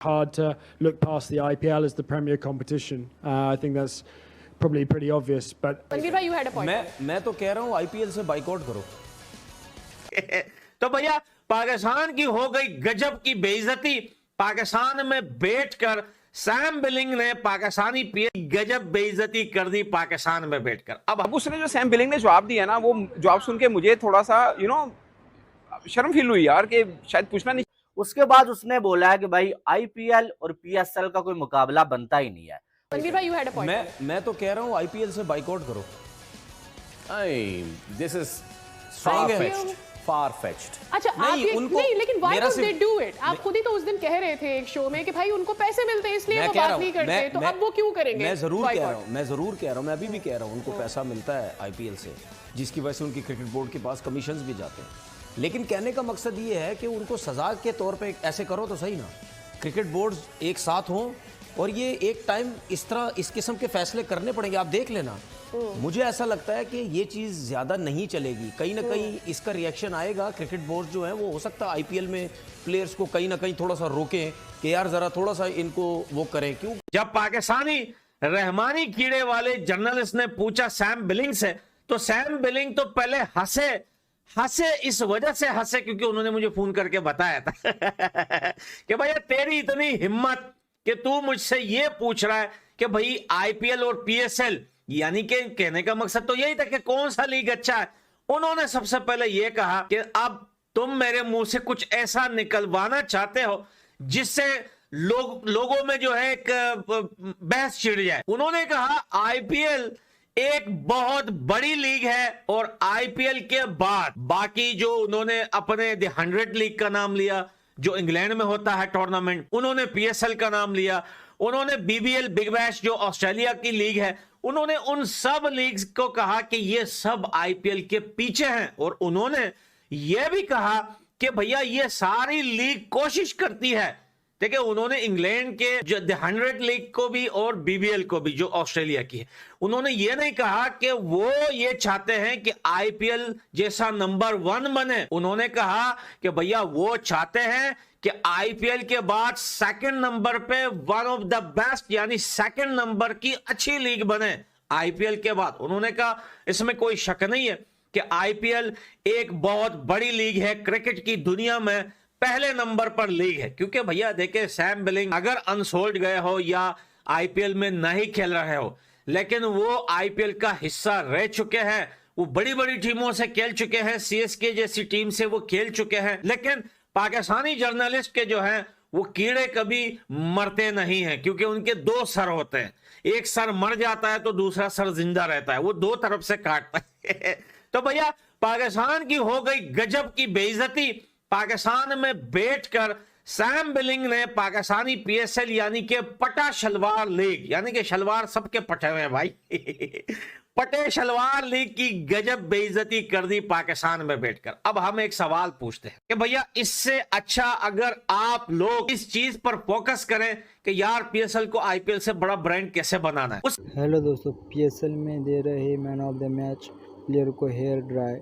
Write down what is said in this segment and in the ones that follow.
hard to look past the IPL as the premier competition. I think that's probably pretty obvious. But Tanvir bhai, you had a point. मैं तो कह रहा हूँ IPL से boycott करो। तो भैया पाकिस्तान की हो गई गजब की बेइज्जती। पाकिस्तान में बैठकर सैम बिलिंग ने पाकिस्तानी पीएस गजब बेइज्जती कर दी पाकिस्तान में बैठकर। अब उसने जो सैम बिलिंग ने जवाब दिया ना, वो जवाब सुन के मुझे थोड़ा सा शर्म फील हुई यार, कि शायद पूछना नहीं। उसके बाद उसने बोला है कि भाई आईपीएल और पीएसएल का कोई मुकाबला बनता ही नहीं है। Tanvir bhai, you had a point. मैं तो कह रहा हूँ IPL से बाइकआउट करो। This is far-fetched। अच्छा, आप ये नहीं, लेकिन why don't they do it? आप खुद ही तो उस दिन कह रहे थे एक शो में कि भाई उनको पैसे मिलते हैं इसलिए वो बात नहीं करते, तो अब वो क्यों करेंगे? मैं जरूर कह रहा हूँ, मैं अभी भी कह रहा हूँ, उनको पैसा मिलता है IPL से, जिसकी वजह से उनकी क्रिकेट बोर्ड के पास कमीशंस भी जाते हैं। लेकिन कहने का मकसद ये है कि उनको सजा के तौर पे ऐसे करो तो सही ना, क्रिकेट बोर्ड एक साथ हों और ये एक टाइम इस तरह इस किस्म के फैसले करने पड़ेंगे। आप देख लेना, मुझे ऐसा लगता है कि ये चीज़ ज़्यादा नहीं चलेगी, कहीं ना कहीं इसका रिएक्शन आएगा। क्रिकेट बोर्ड जो है वो हो सकता है IPL में प्लेयर्स को कहीं ना कहीं थोड़ा सा रोकें कि यार ज़रा थोड़ा सा इनको वो करें। क्यों? जब पाकिस्तानी रहमानी कीड़े वाले जर्नलिस्ट ने पूछा सैम बिलिंग से, तो सैम बिलिंग तो पहले हंसे इस वजह से हंसे क्योंकि उन्होंने मुझे फोन करके बताया था कि भैया तेरी इतनी हिम्मत कि तू मुझसे ये पूछ रहा है कि भाई IPL और PSL, यानी कि कहने का मकसद तो यही था कि कौन सा लीग अच्छा है। उन्होंने सबसे पहले ये कहा कि अब तुम मेरे मुंह से कुछ ऐसा निकलवाना चाहते हो जिससे लोगों में जो है एक बहस छिड़ जाए। उन्होंने कहा IPL एक बहुत बड़ी लीग है और IPL के बाद बाकी जो उन्होंने अपने द 100 लीग का नाम लिया जो इंग्लैंड में होता है टूर्नामेंट, उन्होंने PSL का नाम लिया, उन्होंने BBL बिग बैश जो ऑस्ट्रेलिया की लीग है, उन्होंने उन सब लीग्स को कहा कि ये सब IPL के पीछे हैं। और उन्होंने ये भी कहा कि भैया ये सारी लीग कोशिश करती है। देखिए, उन्होंने इंग्लैंड के जो द 100 लीग को भी और BBL को भी जो ऑस्ट्रेलिया की है, उन्होंने ये नहीं कहा कि वो ये चाहते हैं कि IPL जैसा नंबर 1 बने। उन्होंने कहा कि भैया वो चाहते हैं कि IPL के बाद सेकंड नंबर पे वन ऑफ द बेस्ट यानी सेकंड नंबर की अच्छी लीग बने IPL के बाद। उन्होंने कहा इसमें कोई शक नहीं है कि IPL एक बहुत बड़ी लीग है, क्रिकेट की दुनिया में पहले नंबर पर लीग है। क्योंकि भैया देखिए, सैम बिलिंग अगर अनसोल्ड गए हो या IPL में नहीं खेल रहे हो, लेकिन वो IPL का हिस्सा रह चुके हैं, वो बड़ी बड़ी टीमों से खेल चुके हैं, CSK जैसी टीम से वो खेल चुके हैं। लेकिन पाकिस्तानी जर्नलिस्ट के जो हैं वो कीड़े कभी मरते नहीं हैं, क्योंकि उनके 2 सर होते हैं, एक सर मर जाता है तो दूसरा सर जिंदा रहता है, वो 2 तरफ से काटता है। तो भैया पाकिस्तान की हो गई गजब की बेइज्जती। पाकिस्तान में बैठकर सैम बिलिंग ने पाकिस्तानी PSL यानी कि पटा शलवार लीग, यानी कि शलवार सबके पटे हुए हैं भाई पटे शलवार लीग की गजब बेइज्जती कर दी पाकिस्तान में बैठकर। अब हम एक सवाल पूछते हैं कि भैया इससे अच्छा अगर आप लोग इस चीज पर फोकस करें कि यार PSL को IPL से बड़ा ब्रांड कैसे बनाना है। हेलो दोस्तों, PSL में दे रहे man of the match player को हेयर ड्राई।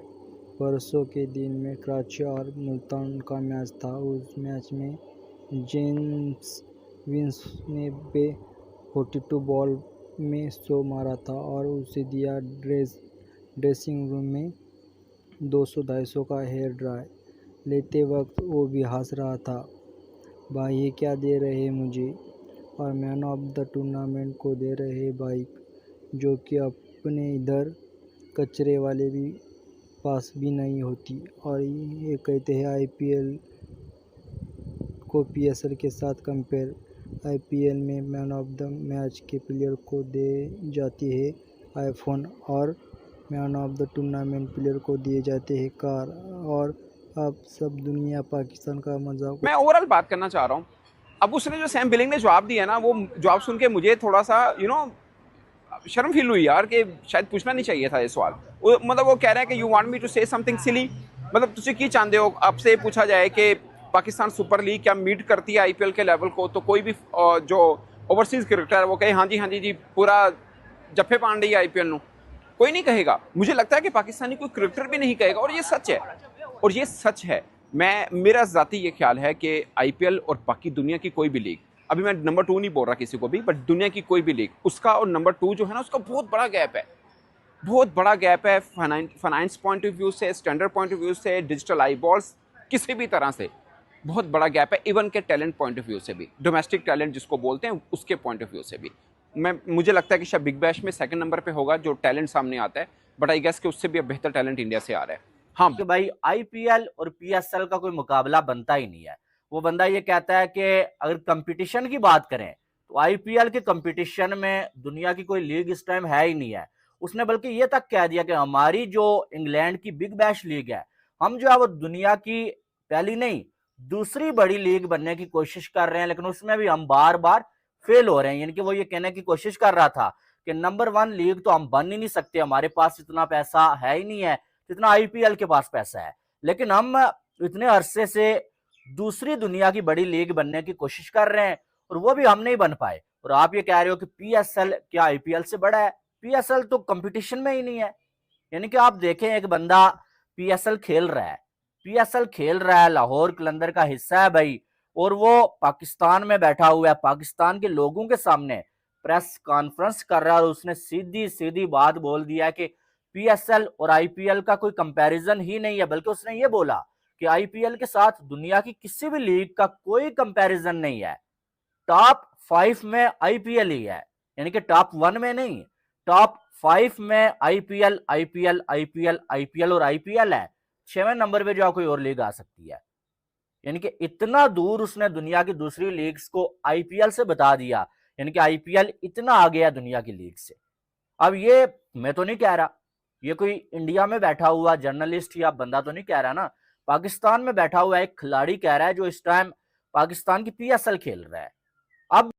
परसों के दिन में कराची और मुल्तान का मैच था। उस मैच में जेम्स विंस ने 42 बॉल में 100 मारा था और उसे दिया ड्रेसिंग रूम में 200-250 का हेयर ड्राई। लेते वक्त वो भी हंस रहा था, भाई ये क्या दे रहे मुझे। और मैन ऑफ द टूर्नामेंट को दे रहे बाइक, जो कि अपने इधर कचरे वाले भी पास भी नहीं होती। और ये कहते हैं IPL को PSL के साथ कंपेयर। IPL में मैन ऑफ द मैच के प्लेयर को दे जाती है आईफोन और man of the tournament player को दिए जाते हैं कार। और अब सब दुनिया पाकिस्तान का मजाक। मैं ओवरऑल बात करना चाह रहा हूँ। अब उसने जो सैम बिलिंग ने जवाब दिया ना, वो जवाब सुन के मुझे थोड़ा सा शर्म फील हुई यार, कि शायद पूछना नहीं चाहिए था ये सवाल। मतलब वो कह रहा है कि you want me to say something silly, मतलब तुझे की चाहते हो आपसे पूछा जाए कि पाकिस्तान सुपर लीग क्या मीट करती है IPL के लेवल को, तो कोई भी जो ओवरसीज क्रिकेटर है वो कहे हाँ जी जी पूरा जफ्फे पान रही है IPL नू, कोई नहीं कहेगा। मुझे लगता है कि पाकिस्तानी कोई क्रिकेटर भी नहीं कहेगा, और ये सच है, और ये सच है। मेरा ज़ाती ये ख्याल है कि IPL और बाकी दुनिया की कोई भी लीग अभी मैं नंबर 2 नहीं बोल रहा किसी को भी, बट दुनिया की कोई भी लीग, उसका और नंबर 2 जो है ना, उसका बहुत बड़ा गैप है, बहुत बड़ा गैप है। फाइनेंस पॉइंट ऑफ व्यू से, स्टैंडर्ड पॉइंट ऑफ व्यू से, डिजिटल आई बॉल्स, किसी भी तरह से बहुत बड़ा गैप है। इवन के टैलेंट पॉइंट ऑफ व्यू से भी, डोमेस्टिक टैलेंट जिसको बोलते हैं, उसके पॉइंट ऑफ व्यू से भी। मुझे लगता है कि शायद बिग बैश में सेकंड नंबर पे होगा जो टैलेंट सामने आता है, बट आई गेस कि उससे भी अब बेहतर टैलेंट इंडिया से आ रहा है। हाँ कि भाई आईपीएल और पीएसएल का कोई मुकाबला बनता ही नहीं है। वो बंदा ये कहता है कि अगर कंपटीशन की बात करें तो आईपीएल के कंपटीशन में दुनिया की कोई लीग इस टाइम है ही नहीं है। उसने बल्कि ये तक कह दिया कि हमारी जो इंग्लैंड की बिग बैश लीग है, हम जो है वो दुनिया की पहली नहीं दूसरी बड़ी लीग बनने की कोशिश कर रहे हैं, लेकिन उसमें भी हम बार बार फेल हो रहे हैं। यानी कि वो ये कहने की कोशिश कर रहा था कि नंबर 1 लीग तो हम बन ही नहीं सकते, हमारे पास इतना पैसा है ही नहीं है जितना आईपीएल के पास पैसा है, लेकिन हम इतने अरसे से दूसरी दुनिया की बड़ी लीग बनने की कोशिश कर रहे हैं और वो भी हम नहीं बन पाए। और आप ये कह रहे हो कि पीएसएल क्या आईपीएल से बड़ा है? पीएसएल तो कंपटीशन में ही नहीं है। यानी कि आप देखें, एक बंदा पीएसएल खेल रहा है, लाहौर कलंदर का हिस्सा है भाई, और वो पाकिस्तान में बैठा हुआ है, पाकिस्तान के लोगों के सामने प्रेस कॉन्फ्रेंस कर रहा है और उसने सीधी सीधी बात बोल दिया है कि पीएसएल और आईपीएल का कोई कंपैरिजन ही नहीं है। बल्कि उसने ये बोला कि आईपीएल के साथ दुनिया की किसी भी लीग का कोई कंपैरिजन नहीं है। टॉप 5 में आईपीएल ही है, यानी कि टॉप 1 में नहीं, टॉप 5 में आईपीएल और आईपीएल है। 6वें नंबर पे जो कोई और लीग आ सकती है। यानी कि इतना दूर उसने दुनिया की दूसरी लीग्स को आईपीएल से बता दिया, यानी कि आईपीएल इतना आ गया दुनिया की लीग से। अब ये मैं तो नहीं कह रहा, ये कोई इंडिया में बैठा हुआ जर्नलिस्ट या बंदा तो नहीं कह रहा ना, पाकिस्तान में बैठा हुआ एक खिलाड़ी कह रहा है जो इस टाइम पाकिस्तान की पीएसएल खेल रहा है। अब